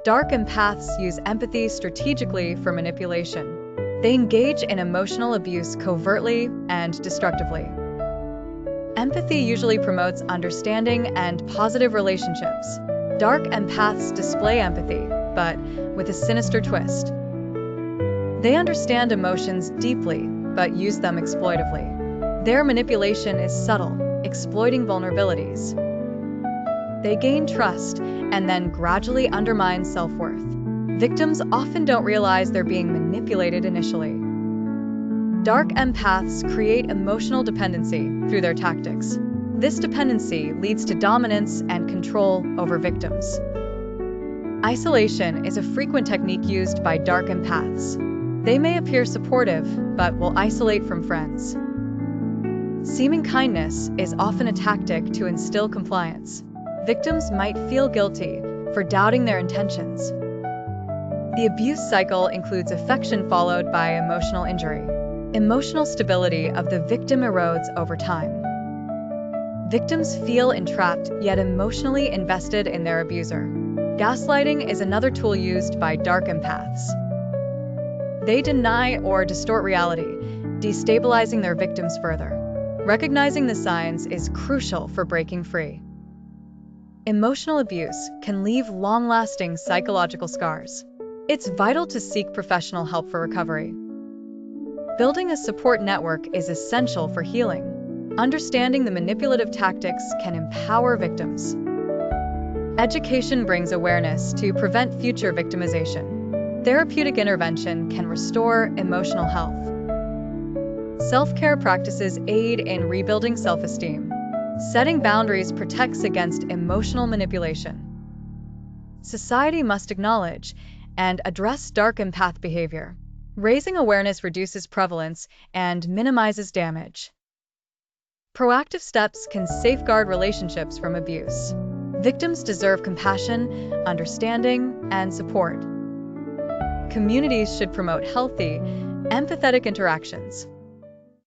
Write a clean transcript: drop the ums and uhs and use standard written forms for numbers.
Dark empaths use empathy strategically for manipulation. They engage in emotional abuse covertly and destructively. Empathy usually promotes understanding and positive relationships. Dark empaths display empathy, but with a sinister twist. They understand emotions deeply, but use them exploitively. Their manipulation is subtle, exploiting vulnerabilities. They gain trust and then gradually undermine self-worth. Victims often don't realize they're being manipulated initially. Dark empaths create emotional dependency through their tactics. This dependency leads to dominance and control over victims. Isolation is a frequent technique used by dark empaths. They may appear supportive, but will isolate from friends. Seeming kindness is often a tactic to instill compliance. Victims might feel guilty for doubting their intentions. The abuse cycle includes affection followed by emotional injury. Emotional stability of the victim erodes over time. Victims feel entrapped yet emotionally invested in their abuser. Gaslighting is another tool used by dark empaths. They deny or distort reality, destabilizing their victims further. Recognizing the signs is crucial for breaking free. Emotional abuse can leave long-lasting psychological scars. It's vital to seek professional help for recovery. Building a support network is essential for healing. Understanding the manipulative tactics can empower victims. Education brings awareness to prevent future victimization. Therapeutic intervention can restore emotional health. Self-care practices aid in rebuilding self-esteem. Setting boundaries protects against emotional manipulation. Society must acknowledge and address dark empath behavior. Raising awareness reduces prevalence and minimizes damage. Proactive steps can safeguard relationships from abuse. Victims deserve compassion, understanding, and support. Communities should promote healthy, empathetic interactions.